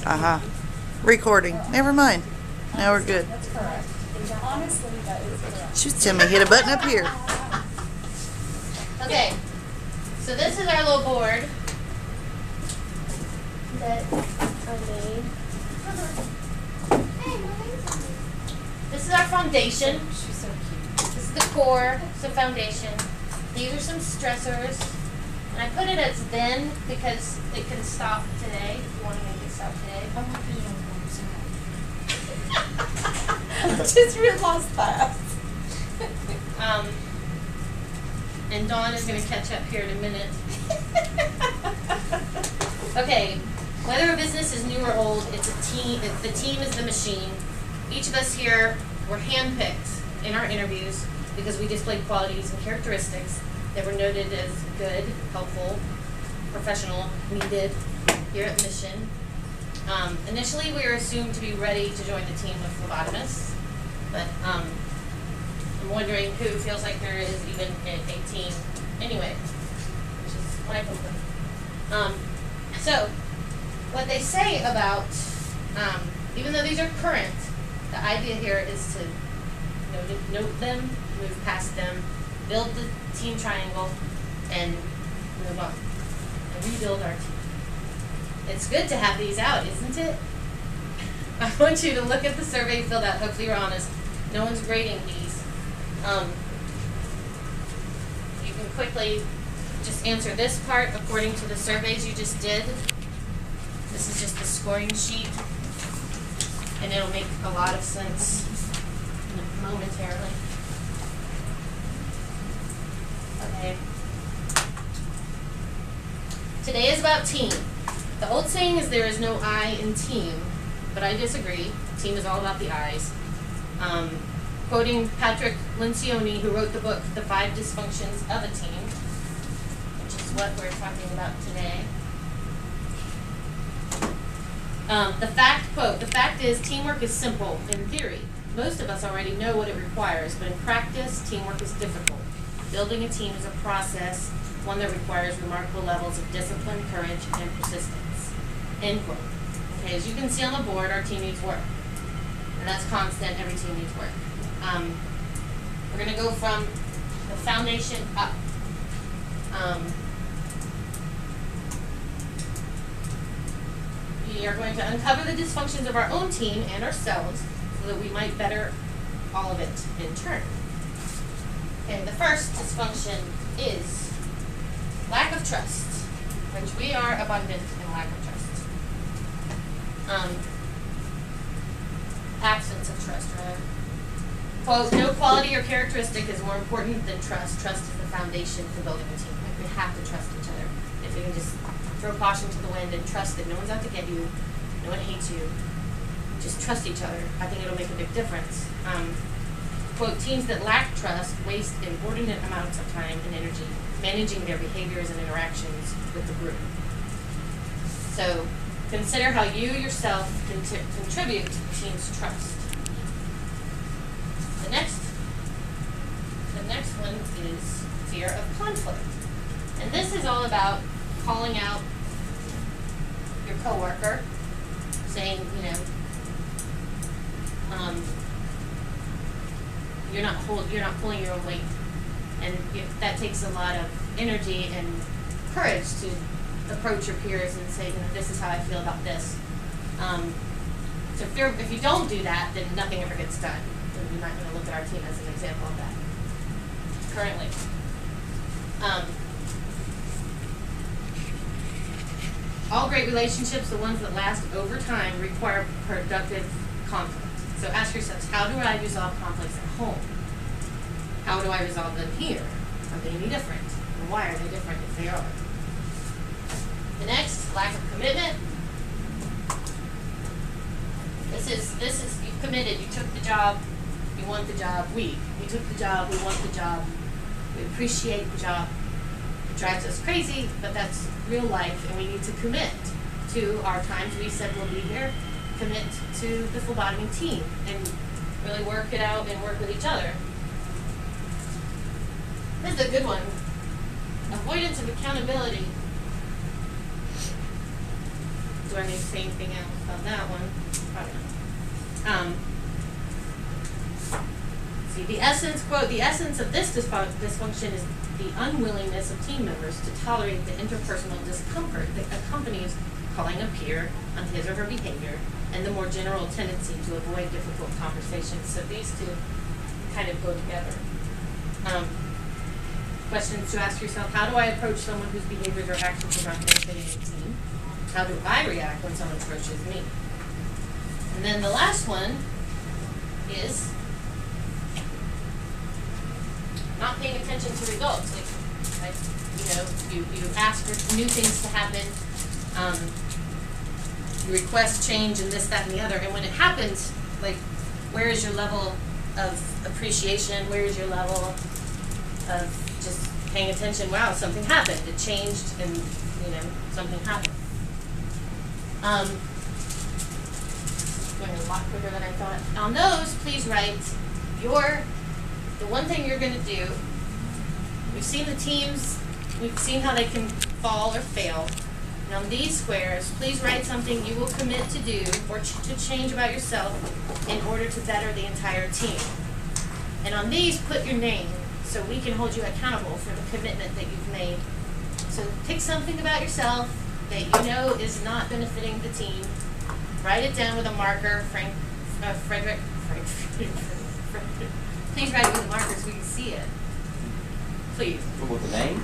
Aha. Recording. Never mind. Now we're good. That's correct. Honestly, that is correct. Shoot, Timmy, hit a button up here. Okay, so this is our little board that I made. This is our foundation. She's so cute. This is the core, the foundation. These are some stressors. And I put it as then because it can stop today if you want to make it stop today. I want to put it on the I just realized that. And Dawn is going to catch up here in a minute. Okay, whether a business is new or old, it's a team. The team is the machine. Each of us here were handpicked in our interviews because we displayed qualities and characteristics that were noted as good, helpful, professional, needed here at Mission. Initially, we were assumed to be ready to join the team with phlebotomists, but I'm wondering who feels like there is even a team anyway, which is my problem. So, what they say about, even though these are current, the idea here is to note them, move past them, build the team triangle, and move on, and rebuild our team. It's good to have these out, isn't it? I want you to look at the survey filled out. Hopefully you're honest. No one's grading these. You can quickly just answer this part according to the surveys you just did. This is just the scoring sheet, and it'll make a lot of sense momentarily. Okay. Today is about team. The old saying is there is no I in team, but I disagree. Team is all about the I's. Quoting Patrick Lencioni, who wrote the book, The 5 Dysfunctions of A Team, which is what we're talking about today. The fact is, teamwork is simple in theory. Most of us already know what it requires, but in practice, teamwork is difficult. Building a team is a process, one that requires remarkable levels of discipline, courage, and persistence. End quote. Okay, as you can see on the board, our team needs work. And that's constant, every team needs work. We're going to go from the foundation up. We are going to uncover the dysfunctions of our own team and ourselves so that we might better all of it in turn. Okay, the first dysfunction is lack of trust, which we are abundant in lack of trust. Absence of trust, rather. Quote, no quality or characteristic is more important than trust. Trust is the foundation for building a team. Like, we have to trust each other. If we can just throw caution to the wind and trust that no one's out to get you, no one hates you, just trust each other, I think it'll make a big difference. Quote, teams that lack trust waste inordinate amounts of time and energy managing their behaviors and interactions with the group. So, consider how you yourself contribute to the team's trust. The next one is fear of conflict. And this is all about calling out your coworker, saying, you're not pulling your own weight. And that takes a lot of energy and courage to approach your peers and say, this is how I feel about this. So if you don't do that, then nothing ever gets done. And we're not going to look at our team as an example of that currently. All great relationships, the ones that last over time, require productive conflict. So ask yourselves, how do I resolve conflicts at home? How do I resolve them here? Are they any different? And why are they different if they are? The next, lack of commitment. This is you've committed, you took the job, you want the job, we took the job, we want the job, we appreciate the job. It drives us crazy, but that's real life, and we need to commit to our times we said we'll be here, commit to the phlebotomy team, and really work it out and work with each other. This is a good one. Avoidance of accountability. Do I need to say anything else about that one? Probably not. See, the essence, quote, the essence of this dysfunction is the unwillingness of team members to tolerate the interpersonal discomfort that accompanies calling a peer on his or her behavior, and the more general tendency to avoid difficult conversations. So these two kind of go together. Questions to ask yourself: how do I approach someone whose behaviors or actions are not benefiting the team? How do I react when someone approaches me? And then the last one is not paying attention to results. Like you ask for new things to happen, you request change and this, that, and the other. And when it happens, like, where is your level of appreciation? Where is your level of just paying attention? Wow, something happened. It changed, and something happened. Going a lot quicker than I thought. On those, please write the one thing you're going to do. We've seen the teams, we've seen how they can fall or fail. And on these squares, please write something you will commit to do or to change about yourself in order to better the entire team. And on these, put your name so we can hold you accountable for the commitment that you've made. So pick something about yourself that you know is not benefiting the team. Write it down with a marker. Frederick. Please write it with a marker so we can see it. Please. With the name?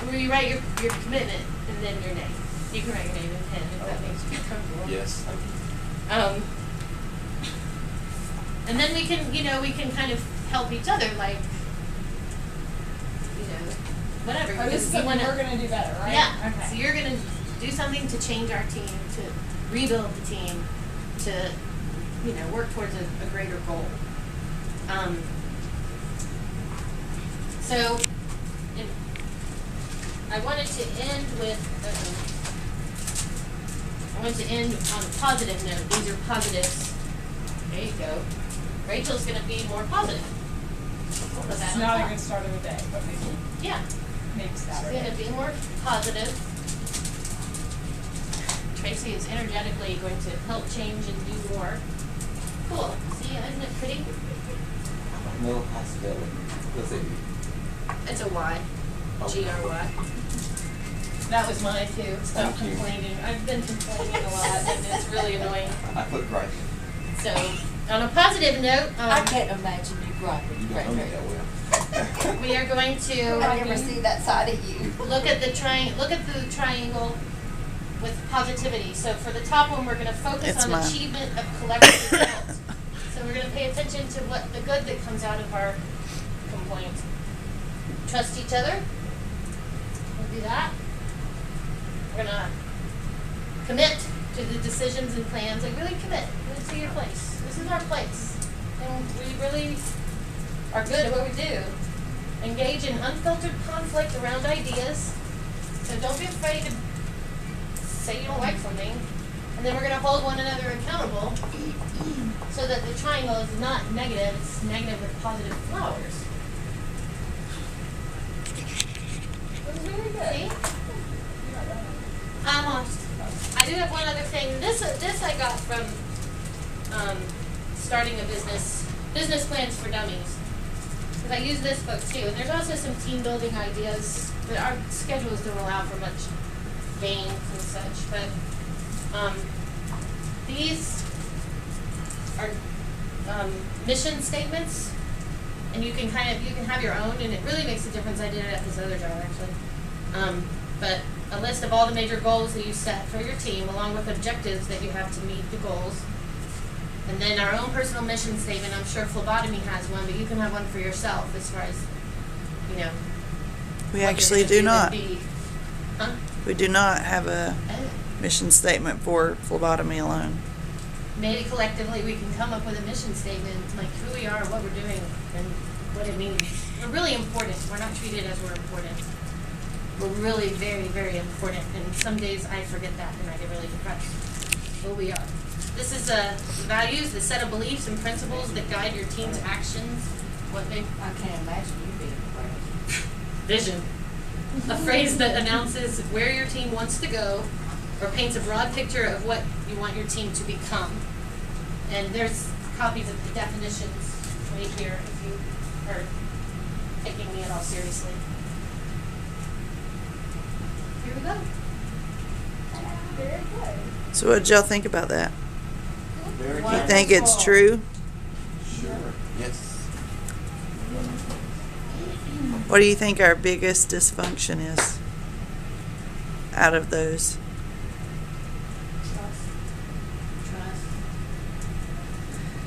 Where you write your commitment and then your name. You can write your name in pen if that makes you comfortable. Yes. And then we can kind of help each other, like, whatever. Oh, this is something we're going to do better, right? Yeah. Okay. So you're going to do something to change our team, to rebuild the team, to, work towards a greater goal. So, I wanted to end on a positive note. These are positives. There you go. Rachel's going to be more positive. We'll put that It's on not top. a good start of the day, but maybe Yeah. She's Saturday. going to be more positive. Tracy is energetically going to help change and do more. Cool. See, isn't it pretty? No possibility. Let's see. It's a Y. Oh. G-R-Y. That was mine too. Stop Thank you. complaining. I've been complaining a lot and it's really annoying. I put right. So, on a positive note, I can't imagine you griping, You don't know me that well. we are going to I never see that side of you. look at the triangle with positivity. So for the top one, we're going to focus It's on mine. achievement of collective results. So we're going to pay attention to what the good that comes out of our complaint. Trust each other. We'll do that. We're going to commit to the decisions and plans. Like, really commit. Really to your place. This is our place. And we really are good at what we do. Engage in unfiltered conflict around ideas. So don't be afraid to say you don't like something. And then we're going to hold one another accountable so that the triangle is not negative, it's negative with positive flowers. It was very good. See? Almost. I do have one other thing. This I got from starting a business plans for dummies. Because I use this book too. And there's also some team building ideas, but our schedules don't allow for much games and such. But these are mission statements, and you can have your own, and it really makes a difference. I did it at this other job actually. But a list of all the major goals that you set for your team, along with objectives that you have to meet the goals. And then our own personal mission statement. I'm sure phlebotomy has one, but you can have one for yourself as far as, We what actually you're do gonna not. be. Huh? We do not have a Oh. mission statement for phlebotomy alone. Maybe collectively we can come up with a mission statement, like who we are, what we're doing, and what it means. We're really important. We're not treated as we're important. We're really very, very important, and some days I forget that and I get really depressed. But we are. This is the values, the set of beliefs and principles that guide your team's actions. What they I can't imagine you being afraid. vision. A phrase that announces where your team wants to go or paints a broad picture of what you want your team to become. And there's copies of the definitions right here if you are taking me at all seriously. Here we go. Very good. So what did y'all think about that? Very You good. think it's true? Sure. Yes. What do you think our biggest dysfunction is out of those? Trust.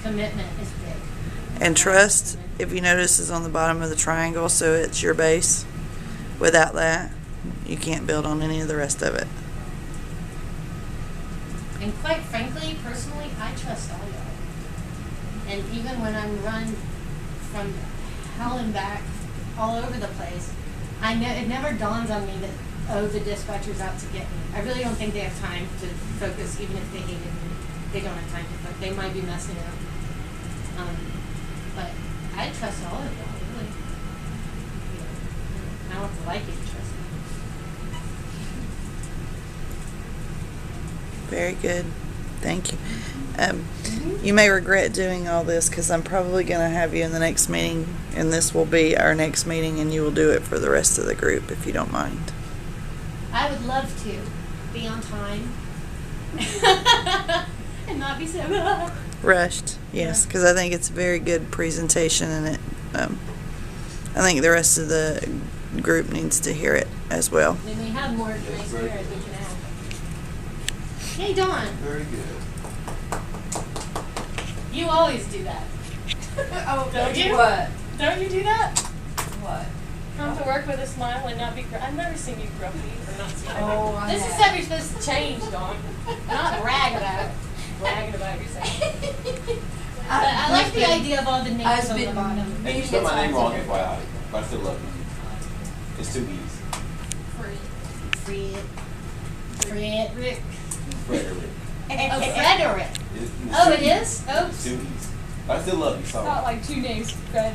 Commitment is big. And trust, if you notice, is on the bottom of the triangle, so it's your base. Without that, you can't build on any of the rest of it. And quite frankly, personally, I trust all y'all. And even when I'm run from hell and back all over the place, it never dawns on me that, oh, the dispatcher's out to get me. I really don't think they have time to focus, even if they hated me. They don't have time to focus. They might be messing up. But I trust all of y'all, really. I don't have to like you to trust me. Very good. Thank you. You may regret doing all this because I'm probably going to have you in the next meeting, and this will be our next meeting, and you will do it for the rest of the group if you don't mind. I would love to be on time and not be so. Rushed, yes, because I think it's a very good presentation, and it. I think the rest of the group needs to hear it as well. Then we have more nice spirit we can add. Hey, Dawn, Very good. you always do that. Oh, Don't you? What? Don't you do that? What? Come to work with a smile and not be I've never seen you grumpy or not seen Oh, I This is have. something you're supposed to change, Dawn. Not brag about it. bragging about yourself. But I like the idea of all the names I've on the been- bottom. Hey, you spelled my name wrong, FYI. But I still love you. It's 2 E's. Frederick. Frederick. Oh, Frederick. It's Oh, 2 it E's. is? Oh. It's 2 E's. But I still love you, It's sorry. not like two names, Fred